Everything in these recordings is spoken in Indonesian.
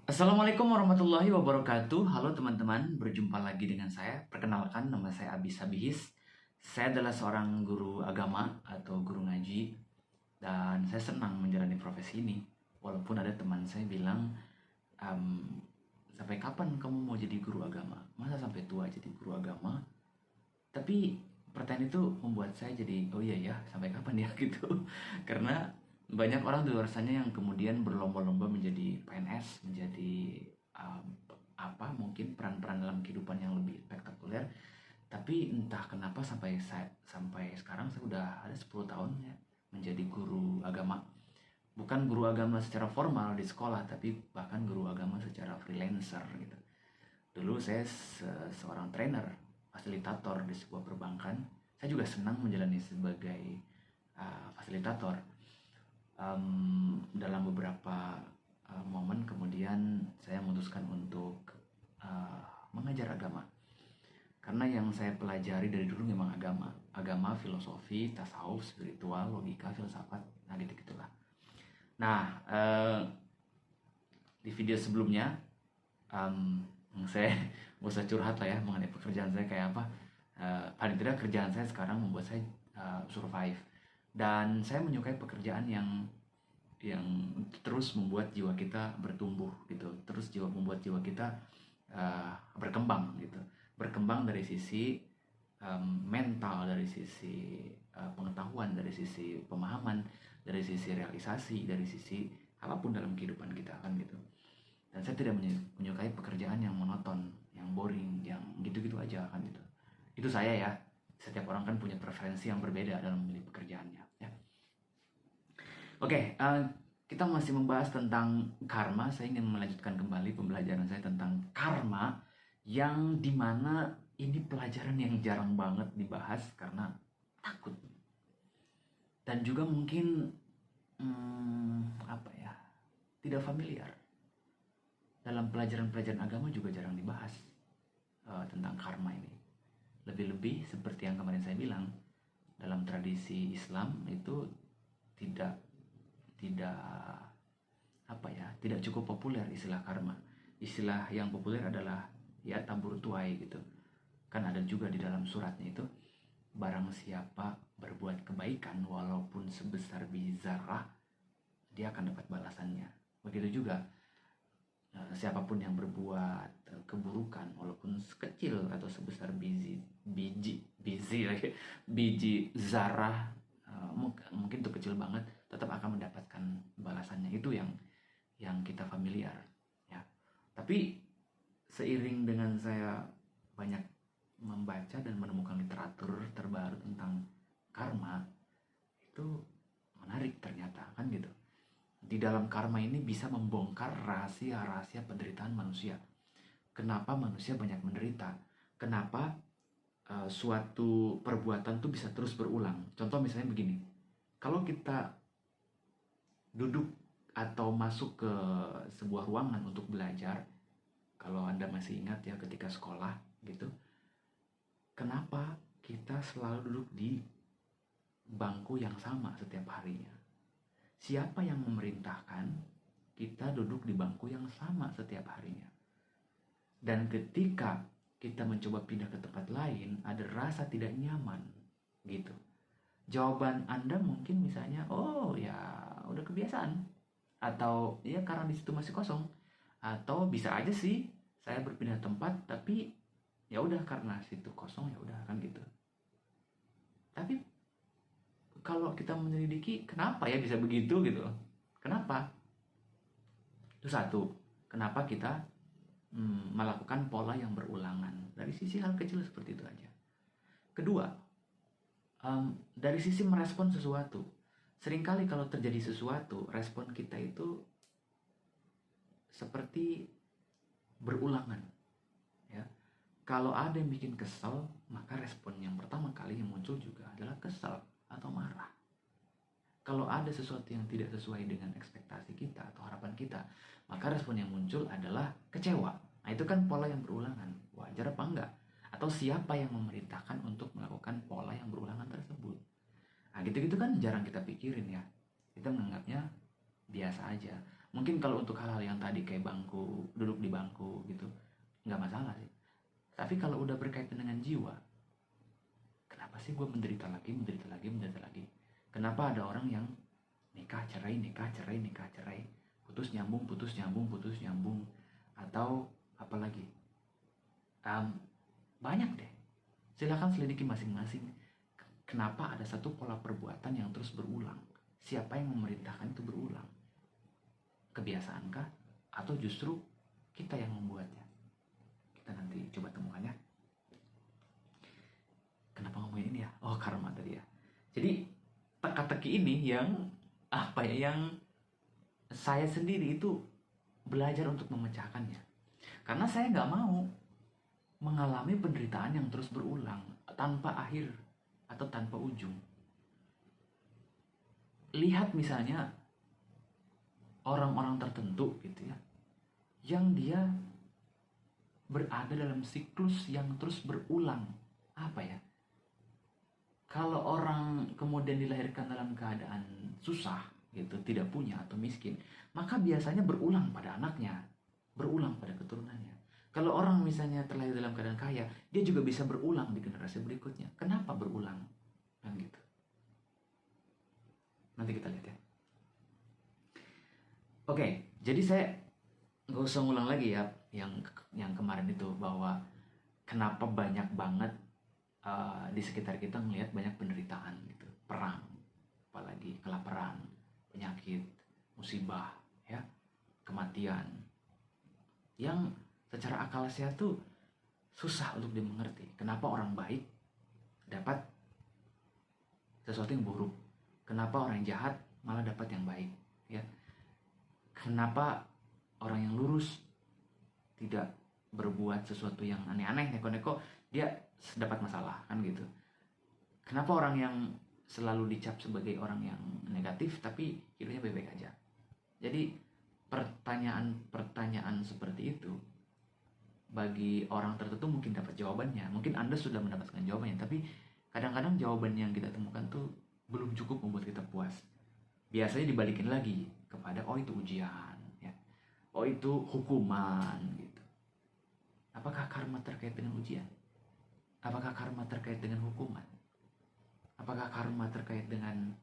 Assalamualaikum warahmatullahi wabarakatuh. Halo teman-teman, berjumpa lagi dengan saya. Perkenalkan, nama saya Abis Sabihis. Saya adalah seorang guru agama atau guru ngaji, dan saya senang menjalani profesi ini. Walaupun ada teman saya bilang, "Am, sampai kapan kamu mau jadi guru agama? Masa sampai tua jadi guru agama?" Tapi pertanyaan itu membuat saya jadi, oh iya ya, sampai kapan ya gitu. Karena banyak orang di luar sana yang kemudian berlomba-lomba menjadi PNS, menjadi um, apa mungkin peran-peran dalam kehidupan yang lebih spektakuler. Tapi entah kenapa sampai sekarang saya udah ada 10 tahun ya menjadi guru agama. Bukan guru agama secara formal di sekolah, tapi bahkan guru agama secara freelancer gitu. Dulu saya seorang trainer, fasilitator di sebuah perbankan. Saya juga senang menjalani sebagai fasilitator. Dalam beberapa momen kemudian saya memutuskan untuk mengajar agama. Karena yang saya pelajari dari dulu memang agama, filosofi, tasawuf, spiritual, logika, filsafat, nah gitu-gitulah. Nah, di video sebelumnya saya gak usah curhat lah ya mengenai pekerjaan saya kayak apa. Paling tidak kerjaan saya sekarang membuat saya survive, dan saya menyukai pekerjaan yang terus membuat jiwa kita bertumbuh gitu, terus membuat jiwa kita berkembang gitu, berkembang dari sisi mental, dari sisi pengetahuan, dari sisi pemahaman, dari sisi realisasi, dari sisi apapun dalam kehidupan kita kan gitu. Dan saya tidak menyukai pekerjaan yang monoton, yang boring, yang gitu-gitu aja kan gitu. Itu saya ya. Setiap orang kan punya preferensi yang berbeda dalam memilih pekerjaannya ya. Oke, kita masih membahas tentang karma. Saya ingin melanjutkan kembali pembelajaran saya tentang karma, yang dimana ini pelajaran yang jarang banget dibahas karena takut. Dan juga mungkin apa ya, tidak familiar. Dalam pelajaran-pelajaran agama juga jarang dibahas tentang karma ini. Lebih-lebih seperti yang kemarin saya bilang, dalam tradisi Islam itu tidak tidak apa ya, tidak cukup populer istilah karma. Istilah yang populer adalah ya tabur tuai gitu. Kan ada juga di dalam suratnya itu, barang siapa berbuat kebaikan walaupun sebesar biji zarah, dia akan dapat balasannya. Begitu juga siapapun yang berbuat keburukan walaupun sekecil atau sebesar biji zarah, mungkin itu kecil banget, tetap akan mendapatkan balasannya. Itu yang kita familiar ya. Tapi seiring dengan saya banyak membaca dan menemukan literatur terbaru tentang karma, itu menarik ternyata kan gitu. Di dalam karma ini bisa membongkar rahasia-rahasia penderitaan manusia. Kenapa manusia banyak menderita? Kenapa suatu perbuatan tuh bisa terus berulang? Contoh misalnya begini, kalau kita duduk atau masuk ke sebuah ruangan untuk belajar, kalau Anda masih ingat ya ketika sekolah gitu, kenapa kita selalu duduk di bangku yang sama setiap harinya? Siapa yang memerintahkan kita duduk di bangku yang sama setiap harinya? Dan ketika kita mencoba pindah ke tempat lain, ada rasa tidak nyaman gitu. Jawaban Anda mungkin misalnya, oh ya udah kebiasaan, atau ya karena di situ masih kosong, atau bisa aja sih saya berpindah tempat tapi ya udah karena situ kosong ya udah kan gitu. Tapi kalau kita menyelidiki kenapa ya bisa begitu gitu, kenapa? Itu satu, kenapa kita melakukan pola yang berulangan dari sisi hal kecil seperti itu aja. Kedua, dari sisi merespon sesuatu. Seringkali kalau terjadi sesuatu, respon kita itu seperti berulangan ya. Kalau ada yang bikin kesel, maka respon yang pertama kali yang muncul juga adalah kesel atau marah. Kalau ada sesuatu yang tidak sesuai dengan ekspektasi kita atau harapan kita, maka respon yang muncul adalah kecewa. Nah itu kan pola yang berulangan. Wajar apa enggak? Atau siapa yang memerintahkan untuk melakukan pola yang berulangan tersebut? Nah gitu-gitu kan jarang kita pikirin ya. Kita menganggapnya biasa aja. Mungkin kalau untuk hal-hal yang tadi kayak bangku, duduk di bangku gitu, nggak masalah sih. Tapi kalau udah berkaitan dengan jiwa, kenapa sih gue menderita lagi, menderita lagi, menderita lagi? Kenapa ada orang yang nikah cerai, nikah cerai, nikah cerai, putus nyambung, putus nyambung, putus nyambung, atau apalagi? Banyak deh. Silahkan selidiki masing-masing. Kenapa ada satu pola perbuatan yang terus berulang? Siapa yang memerintahkan itu berulang? Kebiasaankah? Atau justru kita yang membuatnya? Kita nanti coba temukan ya. Kenapa ngomongin ini ya? Oh, karma tadi ya. Jadi teka-teki ini yang yang saya sendiri itu belajar untuk memecahkannya. Karena saya nggak mau mengalami penderitaan yang terus berulang tanpa akhir atau tanpa ujung. Lihat misalnya orang-orang tertentu gitu ya, yang dia berada dalam siklus yang terus berulang. Apa ya? Kalau orang kemudian dilahirkan dalam keadaan susah gitu, tidak punya atau miskin, maka biasanya berulang pada anaknya, berulang pada keturunannya. Kalau orang misalnya terlahir dalam keadaan kaya, dia juga bisa berulang di generasi berikutnya. Kenapa berulang? Kan gitu. Nanti kita lihat ya. Oke, jadi saya nggak usah ngulang lagi ya yang kemarin itu, bahwa kenapa banyak banget di sekitar kita melihat banyak penderitaan gitu, perang, apalagi kelaparan, penyakit, musibah, ya, kematian, yang secara akal sehat tuh susah untuk dimengerti. Kenapa orang baik dapat sesuatu yang buruk? Kenapa orang yang jahat malah dapat yang baik? Ya, kenapa orang yang lurus tidak berbuat sesuatu yang aneh-aneh, neko-neko, dia dapat masalah, kan gitu. Kenapa orang yang selalu dicap sebagai orang yang negatif tapi hidupnya baik-baik aja? Jadi pertanyaan-pertanyaan seperti itu bagi orang tertentu mungkin dapat jawabannya, mungkin Anda sudah mendapatkan jawabannya, tapi kadang-kadang jawaban yang kita temukan tuh belum cukup membuat kita puas. Biasanya dibalikin lagi kepada oh itu ujian, ya, oh itu hukuman gitu. Apakah karma terkait dengan ujian? Apakah karma terkait dengan hukuman? Apakah karma terkait dengan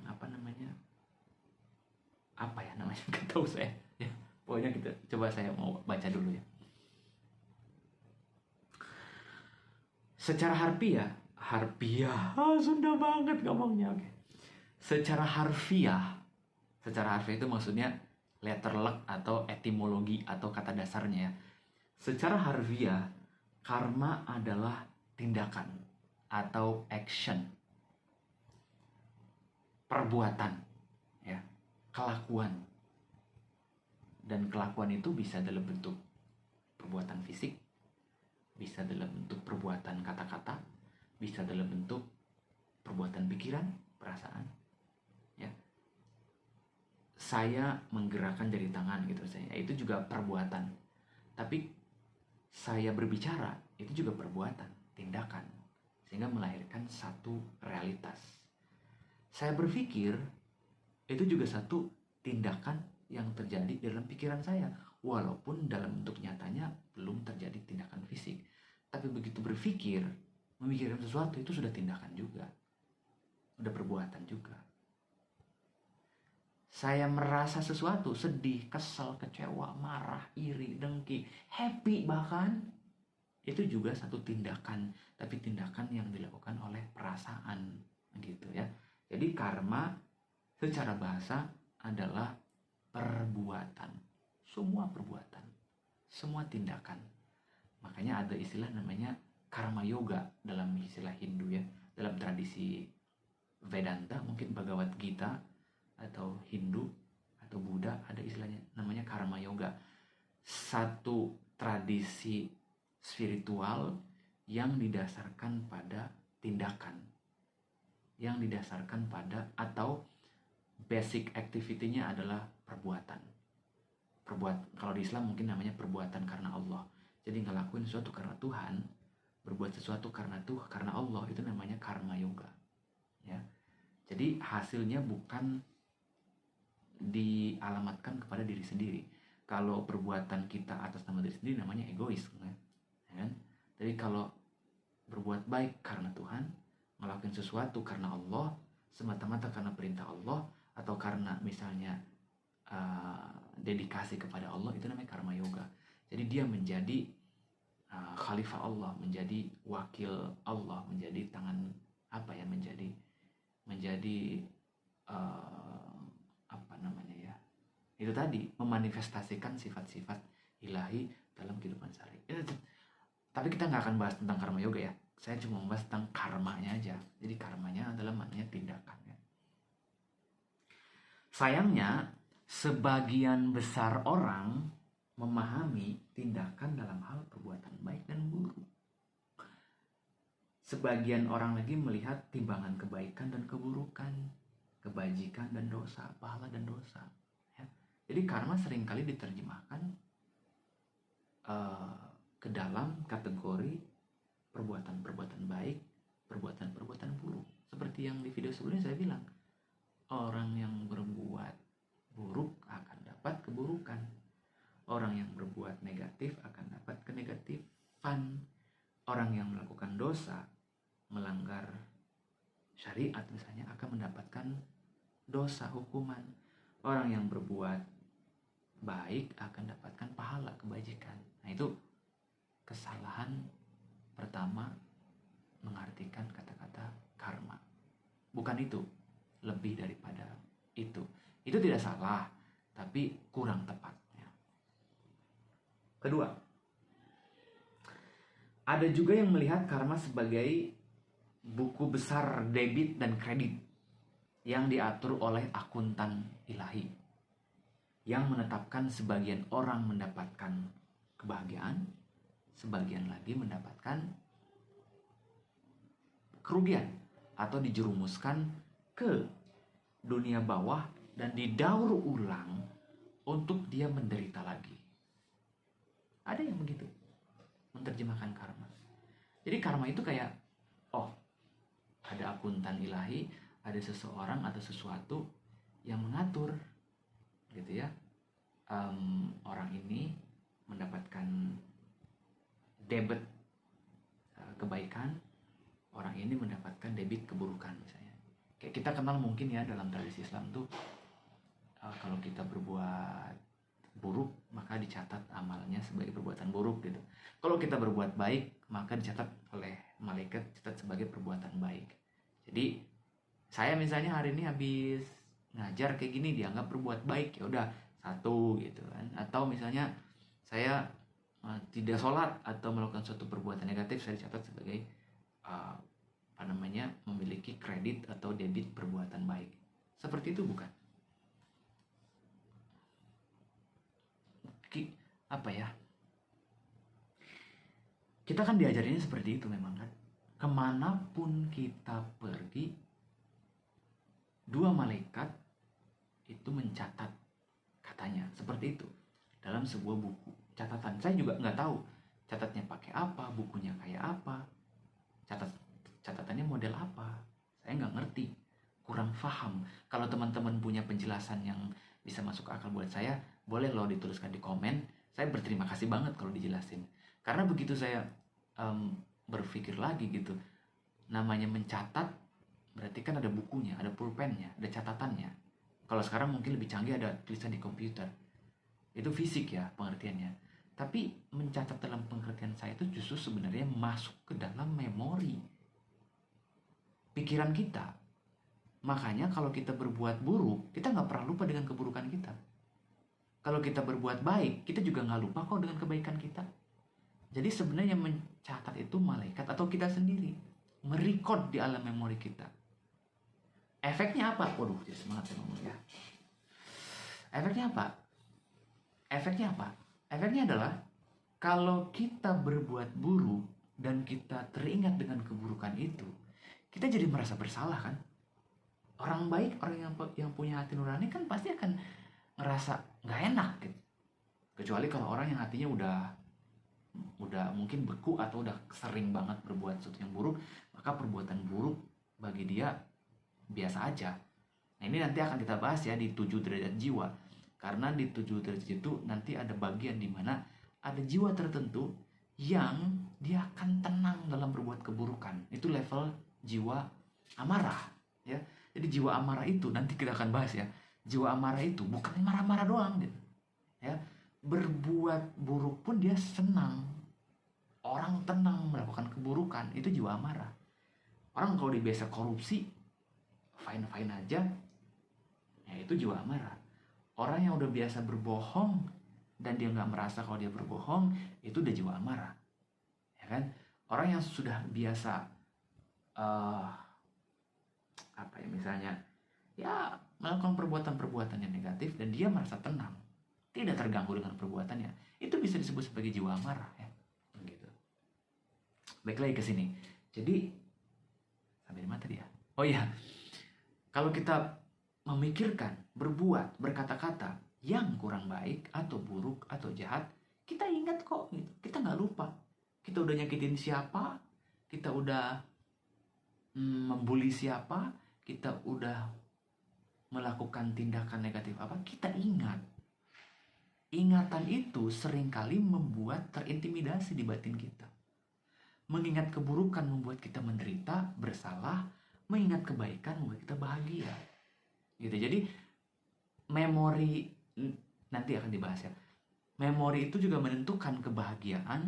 apa ya namanya? Nggak tahu saya. Ya, pokoknya kita coba, saya mau baca dulu ya. Secara harfiah, Sunda banget ngomongnya. Oke. Secara harfiah itu maksudnya letter luck atau etimologi atau kata dasarnya ya. Secara harfiah, karma adalah tindakan atau action, perbuatan, ya, kelakuan. Dan kelakuan itu bisa dalam bentuk perbuatan fisik, bisa dalam bentuk perbuatan kata-kata, bisa dalam bentuk perbuatan pikiran, perasaan. Ya, saya menggerakkan jari tangan gitu, itu juga perbuatan. Tapi saya berbicara itu juga perbuatan, tindakan, sehingga melahirkan satu realitas. Saya berpikir itu juga satu tindakan yang terjadi dalam pikiran saya, walaupun dalam bentuk nyatanya belum terjadi tindakan fisik. Tapi begitu berpikir, memikirkan sesuatu, itu sudah tindakan juga, sudah perbuatan juga. Saya merasa sesuatu, sedih, kesel, kecewa, marah, iri, dengki, happy bahkan, itu juga satu tindakan, tapi tindakan yang dilakukan oleh perasaan gitu ya. Jadi karma secara bahasa adalah perbuatan, semua perbuatan, semua tindakan. Makanya ada istilah namanya karma yoga dalam istilah Hindu ya. Dalam tradisi Vedanta, mungkin Bhagavad Gita atau Hindu atau Buddha, ada istilahnya namanya karma yoga. Satu tradisi spiritual yang didasarkan pada tindakan, yang didasarkan pada, atau basic activity-nya adalah perbuatan. Kalau di Islam mungkin namanya perbuatan karena Allah. Jadi ngelakuin sesuatu karena Tuhan, berbuat sesuatu karena Allah, itu namanya karma yoga. Ya. Jadi hasilnya bukan dialamatkan kepada diri sendiri. Kalau perbuatan kita atas nama diri sendiri namanya egois, kan? Ya kan? Jadi kalau berbuat baik karena Tuhan, ngelakuin sesuatu karena Allah, semata-mata karena perintah Allah, atau karena misalnya dedikasi kepada Allah, itu namanya karma yoga. Jadi dia menjadi khalifah Allah, menjadi wakil Allah, menjadi tangan menjadi itu tadi, memanifestasikan sifat-sifat ilahi dalam kehidupan sehari. Tapi kita nggak akan bahas tentang karma yoga ya. Saya cuma membahas tentang karmanya aja. Jadi karmanya adalah maknanya tindakannya. Sayangnya, sebagian besar orang memahami tindakan dalam hal perbuatan baik dan buruk. Sebagian orang lagi melihat timbangan kebaikan dan keburukan, kebajikan dan dosa, pahala dan dosa. Ya. Jadi karma seringkali diterjemahkan ke dalam kategori perbuatan-perbuatan baik, perbuatan-perbuatan buruk. Seperti yang di video sebelumnya saya bilang, orang yang berbuat buruk akan dapat keburukan. Orang yang berbuat negatif akan dapat kenegatifan. Orang yang melakukan dosa, melanggar syariat misalnya, akan mendapatkan dosa, hukuman. Orang yang berbuat baik akan dapatkan pahala, kebajikan. Nah, itu kesalahan pertama mengartikan kata-kata karma. Bukan itu, lebih daripada itu. Itu tidak salah, tapi kurang tepat. Kedua, ada juga yang melihat karma sebagai buku besar debit dan kredit yang diatur oleh akuntan ilahi, yang menetapkan sebagian orang mendapatkan kebahagiaan, sebagian lagi mendapatkan kerugian atau dijerumuskan ke dunia bawah dan didaur ulang untuk dia menderita lagi. Ada yang begitu menerjemahkan karma. Jadi karma itu kayak, ada akuntan ilahi, ada seseorang atau sesuatu yang mengatur, gitu ya. Orang ini mendapatkan debit kebaikan, orang ini mendapatkan debit keburukan misalnya. Kayak kita kenal mungkin ya dalam tradisi Islam tuh, kalau kita berbuat buruk maka dicatat amalnya sebagai perbuatan buruk gitu. Kalau kita berbuat baik maka dicatat oleh malaikat catat sebagai perbuatan baik. Jadi saya misalnya hari ini habis ngajar kayak gini dianggap berbuat baik, ya udah 1 gitu kan. Atau misalnya saya tidak sholat atau melakukan suatu perbuatan negatif, saya dicatat sebagai memiliki kredit atau debit perbuatan baik. Seperti itu bukan? Kita kan diajarinnya seperti itu memang kan. Kemanapun kita pergi, 2 malaikat itu mencatat, katanya seperti itu, dalam sebuah buku catatan. Saya juga nggak tahu catatnya pakai apa, bukunya kayak apa, catatannya model apa, saya nggak ngerti, kurang paham. Kalau teman-teman punya penjelasan yang bisa masuk akal buat saya, boleh loh dituliskan di komen. Saya berterima kasih banget kalau dijelasin. Karena begitu saya berpikir lagi gitu, namanya mencatat berarti kan ada bukunya, ada pulpennya, ada catatannya. Kalau sekarang mungkin lebih canggih, ada tulisan di komputer. Itu fisik ya pengertiannya. Tapi mencatat dalam pengertian saya itu justru sebenarnya masuk ke dalam memori pikiran kita. Makanya kalau kita berbuat buruk, kita nggak pernah lupa dengan keburukan kita. Kalau kita berbuat baik, kita juga nggak lupa kok dengan kebaikan kita. Jadi sebenarnya mencatat itu malaikat atau kita sendiri, merekod di alam memori kita. Efeknya apa? Waduh, jadi semangat ya ngomongnya. Efeknya apa? Efeknya adalah kalau kita berbuat buruk dan kita teringat dengan keburukan itu, kita jadi merasa bersalah kan? Orang baik, orang yang punya hati nurani kan pasti akan ngerasa nggak enak gitu. Kecuali kalau orang yang hatinya udah mungkin beku atau udah sering banget berbuat sesuatu yang buruk, maka perbuatan buruk bagi dia biasa aja. Nah, ini nanti akan kita bahas ya di 7 derajat jiwa. Karena di 7 derajat itu nanti ada bagian di mana ada jiwa tertentu yang dia akan tenang dalam berbuat keburukan. Itu level jiwa amarah, ya. Jadi jiwa amarah itu nanti kita akan bahas ya. Jiwa amarah itu bukan marah-marah doang gitu. Ya. Berbuat buruk pun dia senang. Orang tenang melakukan keburukan, itu jiwa amarah. Orang kalau dia biasa korupsi, fine-fine aja, ya itu jiwa amarah. Orang yang udah biasa berbohong dan dia nggak merasa kalau dia berbohong, itu udah jiwa amarah, ya kan? Orang yang sudah biasa apa ya, misalnya ya melakukan perbuatan-perbuatan yang negatif dan dia merasa tenang, tidak terganggu dengan perbuatannya, itu bisa disebut sebagai jiwa amarah, ya. Gitu. Baik, lagi ke sini. Jadi sampai di mana tadi ya? Oh iya, kalau kita memikirkan, berbuat, berkata-kata yang kurang baik atau buruk atau jahat, kita ingat kok gitu. Kita nggak lupa. Kita udah nyakitin siapa, kita udah membuli siapa, kita udah melakukan tindakan negatif apa, kita ingat. Ingatan itu seringkali membuat terintimidasi di batin kita. Mengingat keburukan membuat kita menderita, bersalah. Mengingat kebaikan membuat kita bahagia. Gitu. Jadi memori nanti akan dibahas ya. Memori itu juga menentukan kebahagiaan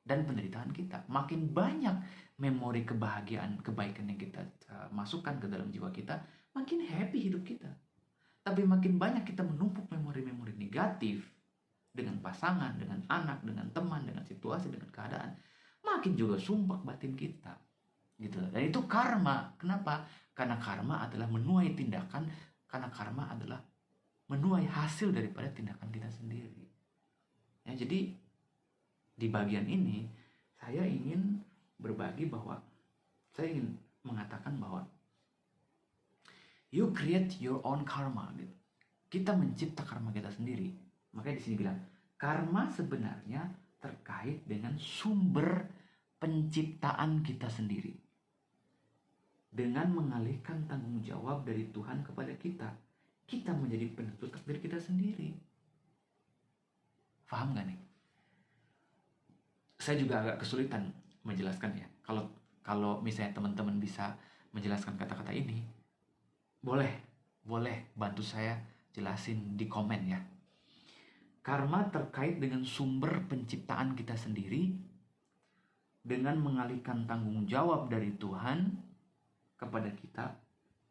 dan penderitaan kita. Makin banyak memori kebahagiaan, kebaikan yang kita masukkan ke dalam jiwa kita, makin happy hidup kita. Tapi makin banyak kita menumpuk memori-memori negatif dengan pasangan, dengan anak, dengan teman, dengan situasi, dengan keadaan, makin juga sumpah batin kita. Gitu. Dan itu karma. Kenapa? Karena karma adalah menuai tindakan, karena karma adalah menuai hasil daripada tindakan kita sendiri. Ya, jadi di bagian ini saya ingin berbagi bahwa saya ingin mengatakan bahwa you create your own karma gitu. Kita mencipta karma kita sendiri. Makanya di sini bilang karma sebenarnya terkait dengan sumber penciptaan kita sendiri. Dengan mengalihkan tanggung jawab dari Tuhan kepada kita, kita menjadi penentu takdir kita sendiri. Paham gak nih? Saya juga agak kesulitan menjelaskan ya. Kalau misalnya teman-teman bisa menjelaskan kata-kata ini, boleh bantu saya jelasin di komen ya. Karma terkait dengan sumber penciptaan kita sendiri, dengan mengalihkan tanggung jawab dari Tuhan kepada kita,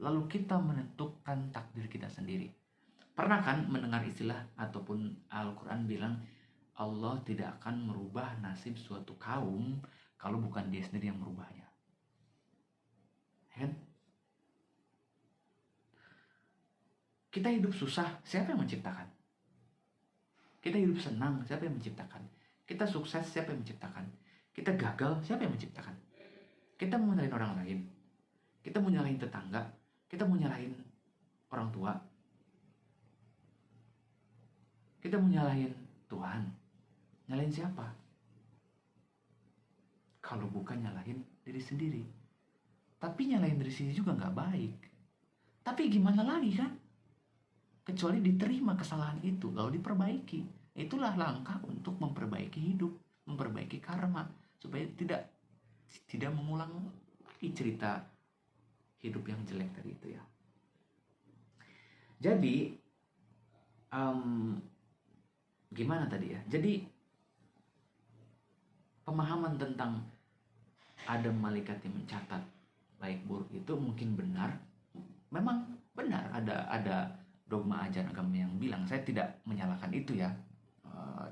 lalu kita menentukan takdir kita sendiri. Pernah kan mendengar istilah ataupun Al-Quran bilang Allah tidak akan merubah nasib suatu kaum kalau bukan dia sendiri yang merubahnya, kan? Kita hidup susah, siapa yang menciptakan? Kita hidup senang, siapa yang menciptakan? Kita sukses, siapa yang menciptakan? Kita gagal, siapa yang menciptakan? Kita mau nyalahin orang lain, kita mau nyalahin tetangga, kita mau nyalahin orang tua, kita mau nyalahin Tuhan. Nyalahin siapa? Kalau bukan nyalahin diri sendiri. Tapi nyalahin diri sendiri juga gak baik. Tapi gimana lagi kan? Kecuali diterima kesalahan itu, lalu diperbaiki. Itulah langkah untuk memperbaiki hidup, memperbaiki karma, supaya tidak mengulang lagi cerita hidup yang jelek tadi itu ya. Jadi gimana tadi ya? Jadi pemahaman tentang ada malaikat yang mencatat baik buruk itu mungkin benar. Memang benar ada dogma ajaran agama yang bilang, saya tidak menyalahkan itu ya,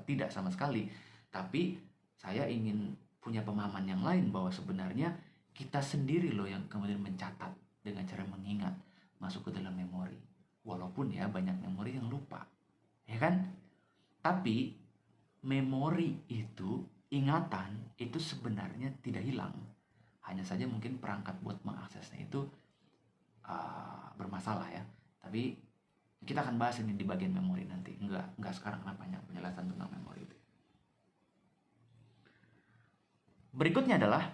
tidak sama sekali. Tapi saya ingin punya pemahaman yang lain bahwa sebenarnya kita sendiri loh yang kemudian mencatat dengan cara mengingat, masuk ke dalam memori. Walaupun ya banyak memori yang lupa, ya kan? Tapi memori itu, ingatan itu sebenarnya tidak hilang. Hanya saja mungkin perangkat buat mengaksesnya itu bermasalah ya. Tapi kita akan bahas ini di bagian memori nanti. Enggak sekarang, kenapanya penjelasan tentang memori itu. Berikutnya adalah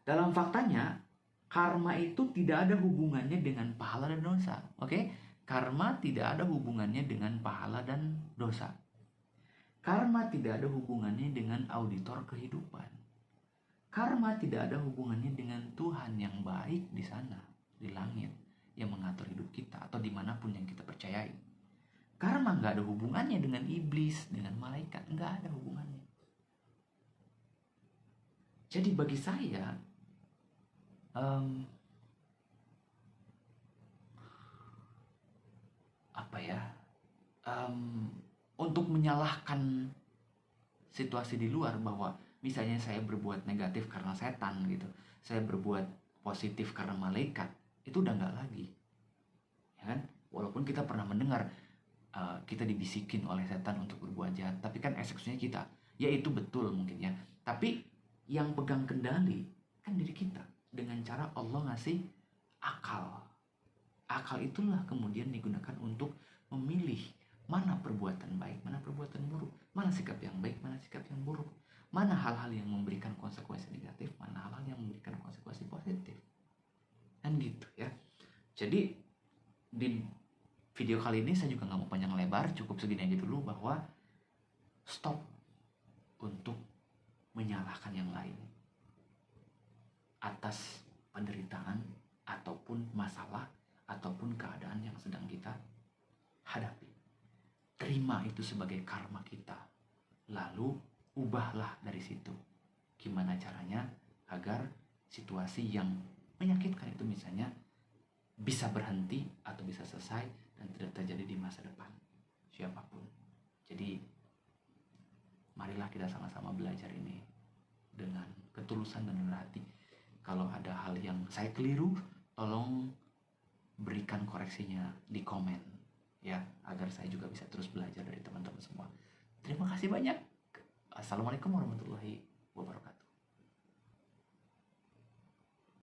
dalam faktanya Karma itu tidak ada hubungannya dengan pahala dan dosa. Oke? Karma tidak ada hubungannya dengan pahala dan dosa. Karma tidak ada hubungannya dengan auditor kehidupan. Karma tidak ada hubungannya dengan Tuhan yang baik di sana, di langit, yang mengatur hidup kita atau dimanapun yang kita percayai. Karma nggak ada hubungannya dengan iblis, dengan malaikat, nggak ada hubungannya. Jadi bagi saya, apa ya, untuk menyalahkan situasi di luar bahwa misalnya saya berbuat negatif karena setan gitu, saya berbuat positif karena malaikat, itu udah nggak lagi, ya kan? Walaupun kita pernah mendengar kita dibisikin oleh setan untuk berbuat jahat, tapi kan eksekusinya kita, ya itu betul mungkin ya. Tapi yang pegang kendali kan diri kita dengan cara Allah ngasih akal. Akal itulah kemudian digunakan untuk memilih mana perbuatan baik, mana perbuatan buruk, mana sikap yang baik, mana sikap yang buruk, mana hal-hal yang memberikan konsekuensi negatif, mana hal-hal yang memberikan konsekuensi positif. Kan gitu ya. Jadi di video kali ini saya juga nggak mau panjang lebar, cukup segini aja dulu, bahwa stop untuk menyalahkan yang lain atas penderitaan ataupun masalah ataupun keadaan yang sedang kita hadapi. Terima itu sebagai karma kita. Lalu ubahlah dari situ. Gimana caranya agar situasi yang menyakitkan itu misalnya bisa berhenti atau bisa selesai dan tidak terjadi di masa depan siapapun. Jadi marilah kita sama-sama belajar ini dengan ketulusan dan rendah hati. Kalau ada hal yang saya keliru, tolong berikan koreksinya di komen ya, agar saya juga bisa terus belajar dari teman-teman semua. Terima kasih banyak. Assalamualaikum warahmatullahi wabarakatuh.